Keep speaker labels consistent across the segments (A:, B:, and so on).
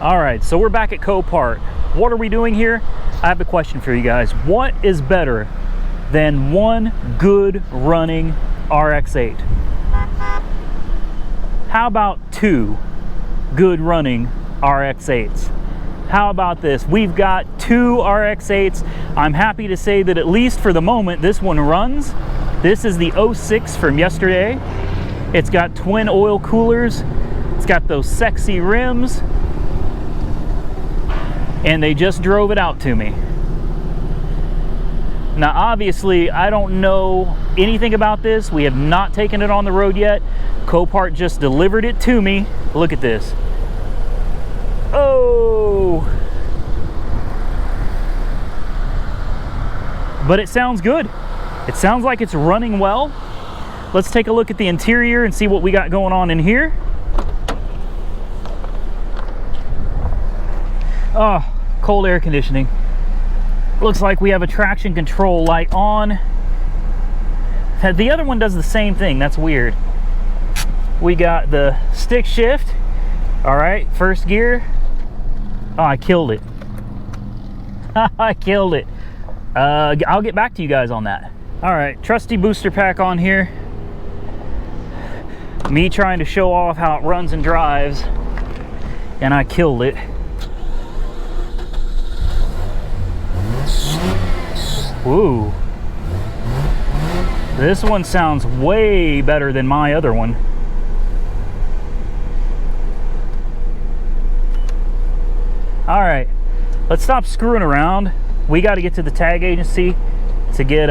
A: All right, so we're back at Copart. What are we doing here? I have a question for you guys. What is better than one good running RX8? How about two good running RX8s? How about this? We've got two RX8s. I'm happy to say that at least for the moment, this one runs. This is the 06 from yesterday. It's got twin oil coolers. It's got those sexy rims. And they just drove it out to me. Now, obviously, I don't know anything about this. We have not taken it on the road yet. Copart just delivered it to me. Look at this. Oh! But it sounds good. It sounds like it's running well. Let's take a look at the interior and see what we got going on in here. Oh, cold air conditioning. Looks like we have a traction control light on. The other one does the same thing. That's weird. We got the stick shift. All right, first gear. Oh, I killed it. I killed it. I'll get back to you guys on that. All right, trusty booster pack on here. Me trying to show off how it runs and drives, and I killed it. Ooh. This one sounds way better than my other one. All right, let's stop screwing around. We got to get to the tag agency to get,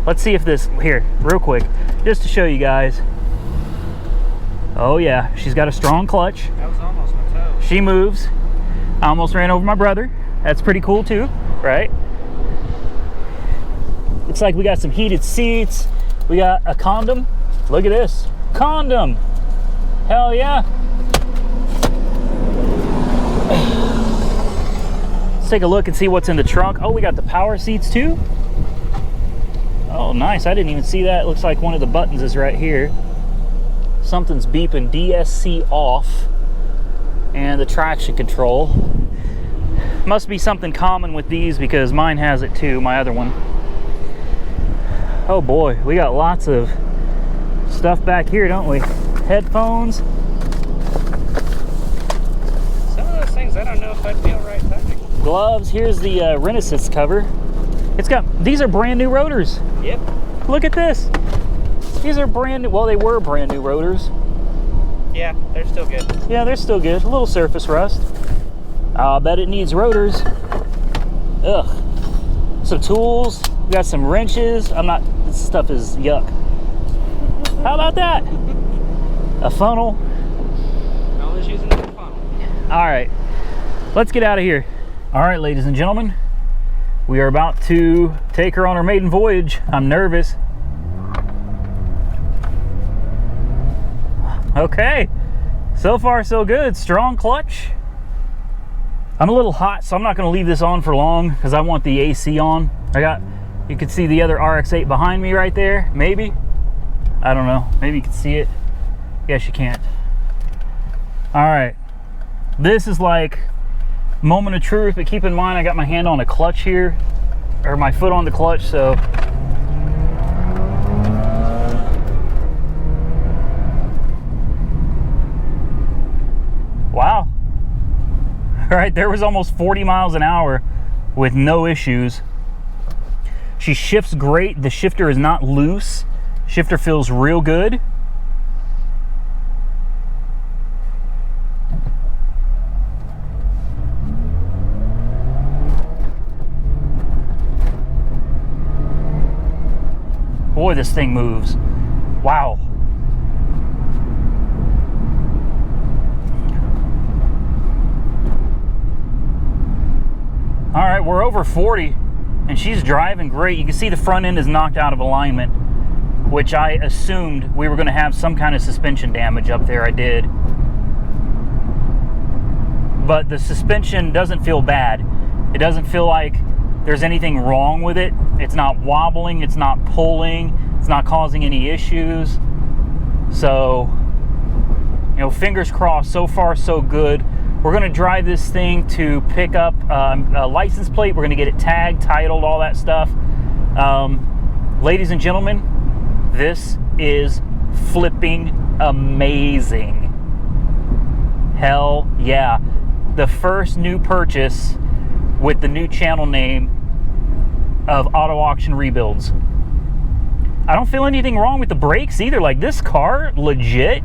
A: let's see if this, here, real quick, just to show you guys. Oh yeah, she's got a strong clutch.
B: That was almost my toe.
A: She moves. I almost ran over my brother. That's pretty cool too, right? Looks like we got some heated seats. We got a condom. Look at this. Condom. Hell yeah. Let's take a look and see what's in the trunk. Oh, we got the power seats too. Oh, nice. I didn't even see that. It looks like one of the buttons is right here. Something's beeping. DSC off. And the traction control. Must be something common with these because mine has it too, my other one. Oh boy, we got lots of stuff back here, don't we? Headphones.
B: Some of those things I don't know if I'd feel right touching.
A: Gloves. Here's the Renaissance cover. It's got, these are brand new rotors.
B: Yep.
A: Look at this. These are brand new, well, they were brand new rotors.
B: Yeah, they're still good.
A: Yeah, they're still good. A little surface rust. I'll bet it needs rotors. Ugh. Some tools. We got some wrenches. This stuff is yuck. How about that? A funnel.
B: Always using the funnel.
A: All right, let's get out of here. All right, ladies and gentlemen, we are about to take her on her maiden voyage. I'm nervous. Okay, so far so good. Strong clutch. I'm a little hot, so I'm not going to leave this on for long because I want the AC on. You can see the other RX8 behind me right there, maybe. I don't know, maybe you can see it. Yes, you can't. All right, this is like moment of truth, but keep in mind I got my hand on a clutch here, or my foot on the clutch, so. Wow. All right, there was almost 40 miles an hour with no issues. She shifts great. The shifter is not loose. Shifter feels real good. Boy, this thing moves. Wow. All right, we're over 40 and she's driving great. You can see the front end is knocked out of alignment, which I assumed we were going to have some kind of suspension damage up there. I did. But the suspension doesn't feel bad. It doesn't feel like there's anything wrong with it. It's not wobbling, it's not pulling, it's not causing any issues. So, you know, fingers crossed, so far so good. We're gonna drive this thing to pick up a license plate. We're gonna get it tagged, titled, all that stuff. Ladies and gentlemen, this is flipping amazing. Hell yeah. The first new purchase with the new channel name of Auto Auction Rebuilds. I don't feel anything wrong with the brakes either. Like, this car, legit,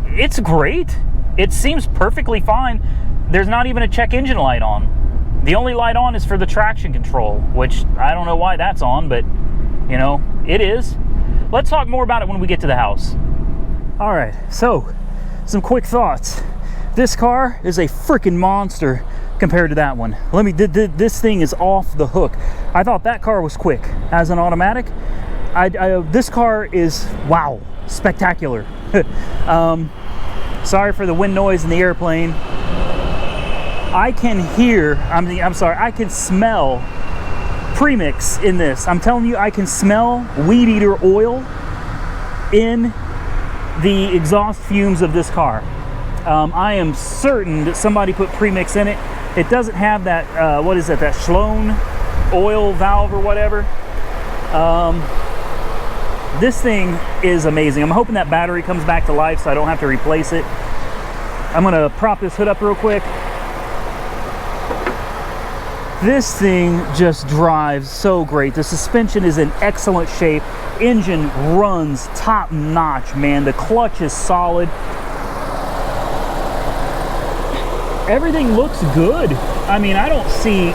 A: it's great. It seems perfectly fine. There's not even a check engine light on. The only light on is for the traction control, which I don't know why that's on, but you know, it is. Let's talk more about it when we get to the house. All right, so some quick thoughts. This car is a freaking monster compared to that one. This thing is off the hook. I thought that car was quick as an automatic. This car is, wow, spectacular. Sorry for the wind noise in the airplane. I can hear, I can smell premix in this. I'm telling you, I can smell weed eater oil in the exhaust fumes of this car. I am certain that somebody put premix in it. It doesn't have that, what is it, that Schlone oil valve or whatever. This thing is amazing. I'm hoping that battery comes back to life so I don't have to replace it. I'm gonna prop this hood up real quick. This thing just drives so great. The suspension is in excellent shape. Engine runs top notch, man. The clutch is solid. Everything looks good. I mean, I don't see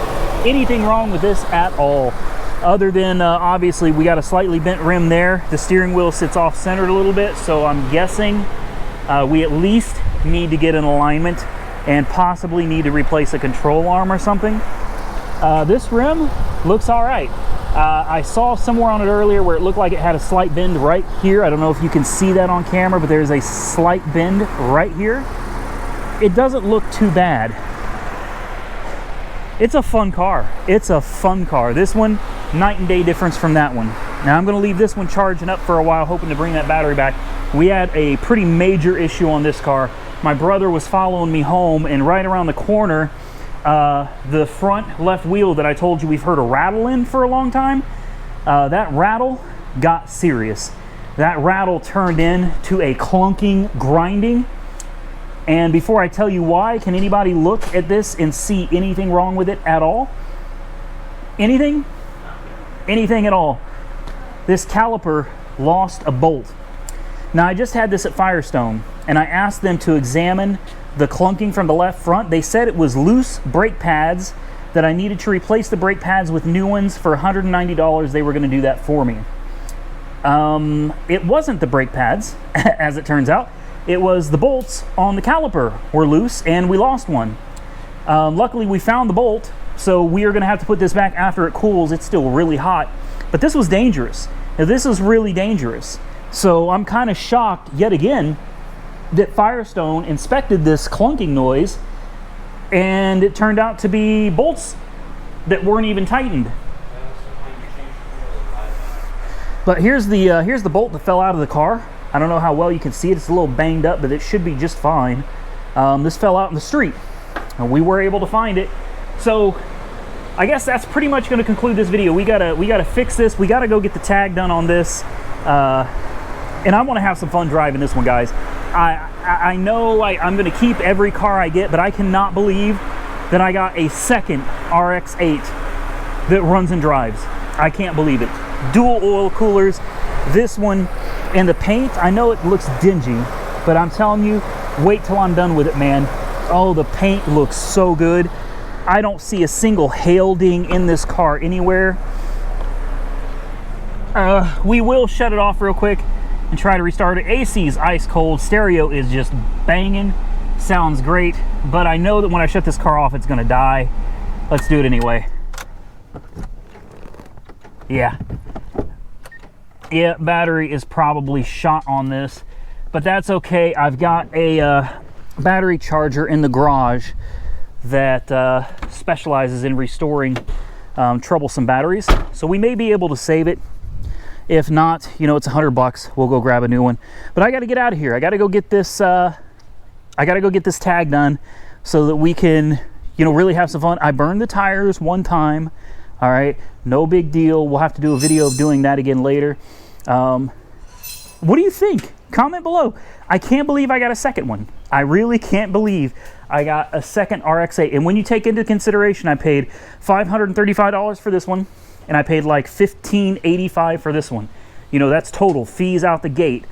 A: anything wrong with this at all. Other than, obviously, we got a slightly bent rim there. The steering wheel sits off-centered a little bit, so I'm guessing we at least need to get an alignment and possibly need to replace a control arm or something. This rim looks all right. I saw somewhere on it earlier where it looked like it had a slight bend right here. I don't know if you can see that on camera, but there's a slight bend right here. It doesn't look too bad. It's a fun car. It's a fun car. This one, night and day difference from that one. Now I'm gonna leave this one charging up for a while, hoping to bring that battery back. We had a pretty major issue on this car. My brother was following me home, and right around the corner, the front left wheel that I told you we've heard a rattle in for a long time, that rattle got serious. That rattle turned into a clunking, grinding. And before I tell you why, can anybody look at this and see anything wrong with it at all? Anything? Anything at all. This caliper lost a bolt. Now, I just had this at Firestone, and I asked them to examine the clunking from the left front. They said it was loose brake pads, that I needed to replace the brake pads with new ones for $190. They were going to do that for me. It wasn't the brake pads, as it turns out. It was the bolts on the caliper were loose, and we lost one. Luckily, we found the bolt, so we are going to have to put this back after it cools. It's still really hot, but this was dangerous. Now, this is really dangerous. So I'm kind of shocked, yet again, that Firestone inspected this clunking noise, and it turned out to be bolts that weren't even tightened. But here's the bolt that fell out of the car. I don't know how well you can see it. It's a little banged up, but it should be just fine. This fell out in the street, and we were able to find it. So I guess that's pretty much going to conclude this video. We gotta fix this. We gotta go get the tag done on this, and I want to have some fun driving this one, guys. I know I'm going to keep every car I get, but I cannot believe that I got a second RX8 that runs and drives. I can't believe it. Dual oil coolers. This one. And the paint, I know it looks dingy, but I'm telling you, wait till I'm done with it, man. Oh, the paint looks so good. I don't see a single hail ding in this car anywhere. We will shut it off real quick and try to restart it. AC's ice cold. Stereo is just banging. Sounds great, but I know that when I shut this car off, it's gonna die. Let's do it anyway. Yeah, battery is probably shot on this, but that's okay. I've got a battery charger in the garage that specializes in restoring troublesome batteries, so we may be able to save it. If not, you know, it's $100. We'll go grab a new one. But I got to get out of here. I got to go get this I got to go get this tag done so that we can, you know, really have some fun. I burned the tires one time. All right, no big deal. We'll have to do a video of doing that again later. What do you think? Comment below. I can't believe I got a second one. I really can't believe I got a second RX8. And when you take into consideration, I paid $535 for this one, and I paid like $1,585 for this one. You know, that's total fees out the gate.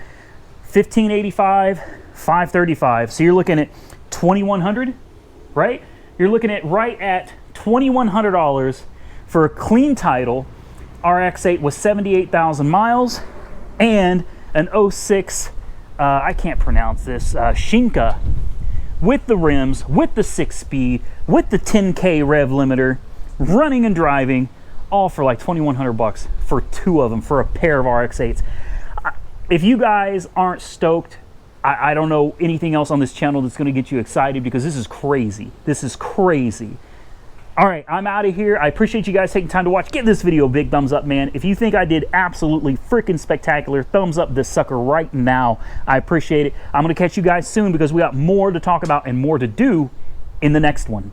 A: $1,585, $535. So you're looking at $2,100, right? You're looking at right at $2,100 for a clean title RX8 with 78,000 miles and an 06, I can't pronounce this, Shinka, with the rims, with the 6-speed, with the 10K rev limiter, running and driving, all for like 2,100 bucks for two of them, for a pair of RX8s. If you guys aren't stoked, I don't know anything else on this channel that's going to get you excited, because this is crazy. This is crazy. All right, I'm out of here. I appreciate you guys taking time to watch. Give this video a big thumbs up, man. If you think I did absolutely freaking spectacular, thumbs up this sucker right now. I appreciate it. I'm going to catch you guys soon, because we got more to talk about and more to do in the next one.